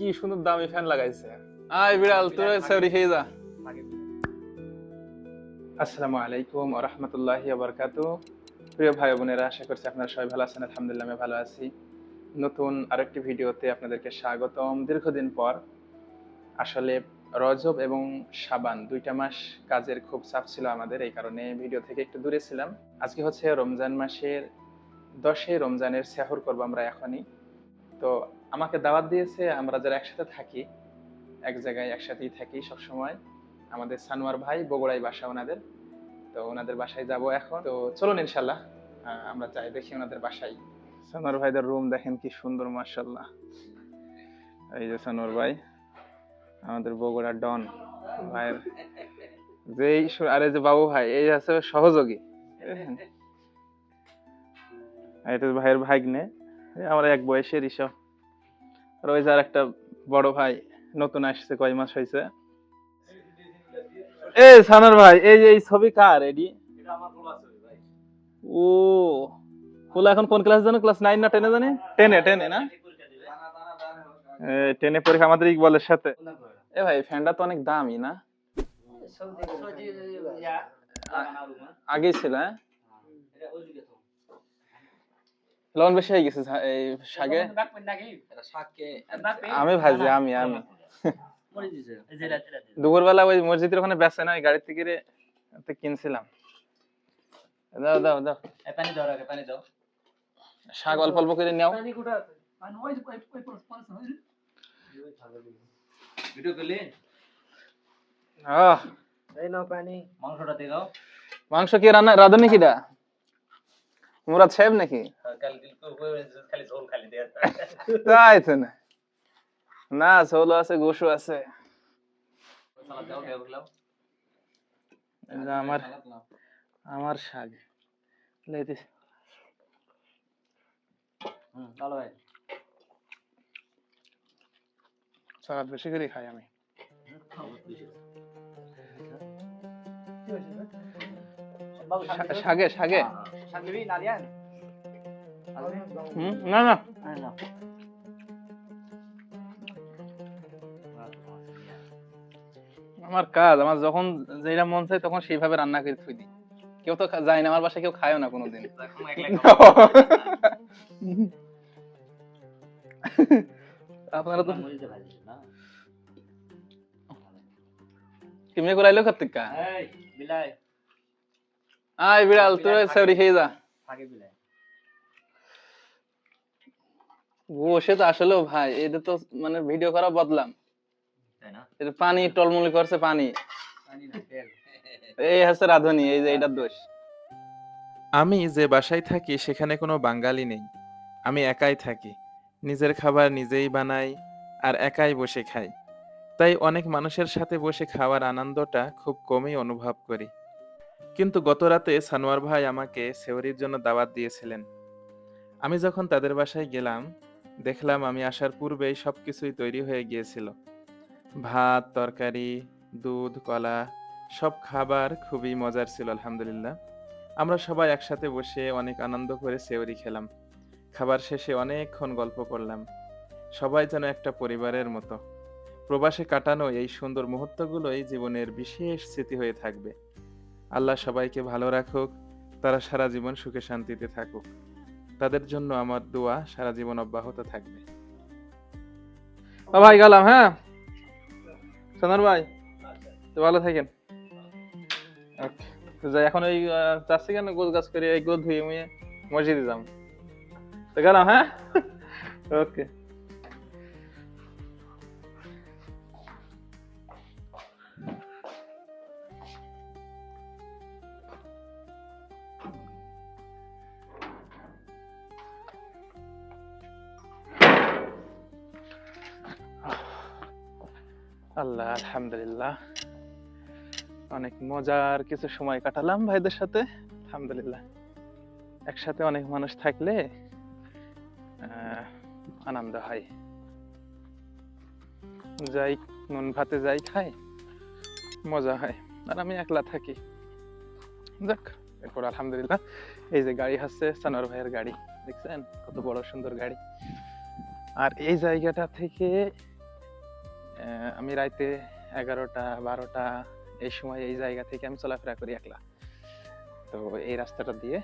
কি সুন্দর দামি ফ্যান লাগাইছে। আয় বিড়াল তুই সরি খেয়ে যা। আসসালামু আলাইকুম ওয়া রাহমাতুল্লাহি ওয়া বারাকাতুহু। প্রিয় ভাই বোনেরা, আশা করছি আপনারা সবাই ভালো আছেন। আলহামদুলিল্লাহ আমি ভালো আছি। নতুন আরেকটি ভিডিওতে আপনাদেরকে স্বাগতম। দীর্ঘদিন পর আসলে রজব এবং শাবান দুইটা মাস কাজের খুব চাপ ছিল আমাদের, এই কারণে ভিডিও থেকে একটু দূরে ছিলাম। আজকে হচ্ছে রমজান মাসের 10 রমজানের সেহর করবো আমরা এখনই। তো আমাকে দাওয়াত দিয়েছে, আমরা যারা একসাথে থাকি, এক জায়গায় একসাথেই থাকি সবসময়। আমাদের সানোয়ার ভাই বগুড়ায় বাসা ওনাদের, তো ওনাদের বাসায় যাব এখন। তো চলুন ইনশাল্লাহ আমরা যাই, দেখি ওনাদের বাসায়। সানোয়ার ভাইদের রুম দেখেন কি সুন্দর, মাশাআল্লাহ। এই যে সানোয়ার ভাই, আমাদের বগুড়ার ডন ভাইয়ের যেই আরে যে বাবু ভাই, এই আছে সহযোগী, এটা ভাইয়ের ভাগ্নে, আমরা এক বয়সের ইসব। আর ওই যে আর একটা বড় ভাই নতুন আসছে, কয় মাস হয়েছে। এই সানোয়ার ভাই, এই যে এই ছবি কার? এডি এটা আমার পোলা ছবি ভাই। ও পোলা এখন কোন ক্লাস জানো? ক্লাস 9 না 10 এ জানি? 10 এ না? 10 এ পরীক্ষা আমাদের ইকবালের সাথে। এ ভাই ফ্যানটা তো অনেক দামি না? আগেই ছিল, হ্যাঁ। লবণ বেশি হয়ে গেছে এই শাকে। আমি ভাজি, আমি দুপুরবেলা ওই মসজিদের ওখানে বেচে না, ওই গাড়ি থেকে কিনছিলাম। দাও দাও দাও, পানি দাও, আগে পানি দাও। শাক অল্প অল্প করে নাও। ভিডিও করলে এই নাও পানি। মাংসটা দিয়ে দাও। মাংস কি রান্না রাঁধুনি কিডা? মুরাদ সাহেব নাকি? খালি ঝোল খালি দেয়া তাই তো না, না ঝোল আছে, গোশু আছে। আমার আমার শাক লেদিস। ভালো ভাই, সালাদ বেশি করে খাই আমি। শাকে শাকে শাক দিবি না দিয়ান? না না, আমার কাজ, আমার যখন যেটা মন চায় তখন সেইভাবে রান্না করে থুই দিই। কেউ তো যায় না আমার বাসায়, কেউ খায়ও না কোনোদিন। আপনারা তো কিমে করাইলো কার্তিকা। আয় বিড়াল তুই সরি খেয়ে যা। বসে তো আসলেও ভাই, এটা তো মানে ভিডিও করা বদলাম, এটা পানি টলমলি করছে, পানি এই হচ্ছে রাঁধুনি, এই যে এটার দোষ। আমি যে বাসায় থাকি সেখানে কোনো বাঙালি নেই। আমি একাই থাকি, নিজের খাবার নিজেই বানাই আর একাই বসে খাই। তাই অনেক মানুষের সাথে বসে খাওয়ার আনন্দটা খুব কমই অনুভব করি। কিন্তু গত রাতে সানোয়ার ভাই আমাকে সেহরির জন্য দাওয়াত দিয়েছিলেন। আমি যখন তাদের বাসায় গেলাম, দেখলাম আমি আসার পূর্বেই সবকিছুই তৈরি হয়ে গিয়েছিল। ভাত, তরকারি, দুধ, কলা, সব খাবার খুবই মজার ছিল আলহামদুলিল্লাহ। আমরা সবাই একসাথে বসে অনেক আনন্দ করে সেহরি খেলাম। খাবার শেষে অনেকক্ষণ গল্প করলাম। সবাই যেন একটা পরিবারের মতো। প্রবাসে কাটানো এই সুন্দর মুহূর্তগুলোই জীবনের বিশেষ স্মৃতি হয়ে থাকবে। আল্লাহ সবাইকে ভালো রাখুক, তারা সারা জীবন সুখে শান্তিতে থাকুক। তাদের জন্য আমার দোয়া সারা জীবন অব্যাহত থাকবে। ভাই গেলাম, হ্যাঁ সোনার ভাই, তো ভালো থাকেন। ওকে, তো যাই এখন। ওই চাচ্ছি কেন গোল গাছ করে এই গোল ধুয়ে মুয়ে মসজিদে যাম, তো গেলাম, হ্যাঁ। ওকে। আল্লাহ আলহামদুলিল্লাহ, অনেক মজার কিছু সময় কাটালাম ভাইদের সাথে আলহামদুলিল্লাহ। একসাথে অনেক মানুষ থাকলে আনন্দ হয়। যাই নুন ভাতে যাই খাই, মজা হয়। আর আমি একলা থাকি, যাক এরপর আলহামদুলিল্লাহ। এই যে গাড়ি হচ্ছে সানোয়ার ভাইয়ের গাড়ি, দেখছেন কত বড় সুন্দর গাড়ি। আর এই জায়গাটা থেকে আমি রাইতে 11টা 12টা এই সময় এই জায়গা থেকে আমি চলাফেরা করি একলা। তো এই রাস্তাটা দিয়ে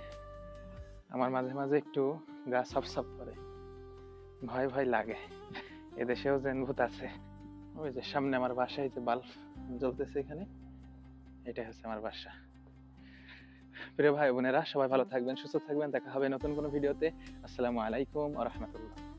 আমার মাঝে মাঝে একটু গা ছপছপ করে, ভয় ভয় লাগে। এদেশেও যে ভূত আছে। ওই যে সামনে আমার বাসায় যে বাল্ব জ্বলতেছে এখানে, এটাই হচ্ছে আমার বাসা। প্রিয় ভাই বোনেরা, সবাই ভালো থাকবেন, সুস্থ থাকবেন। দেখা হবে নতুন কোনো ভিডিওতে। আসসালামু আলাইকুম ওয়া রাহমাতুল্লাহ।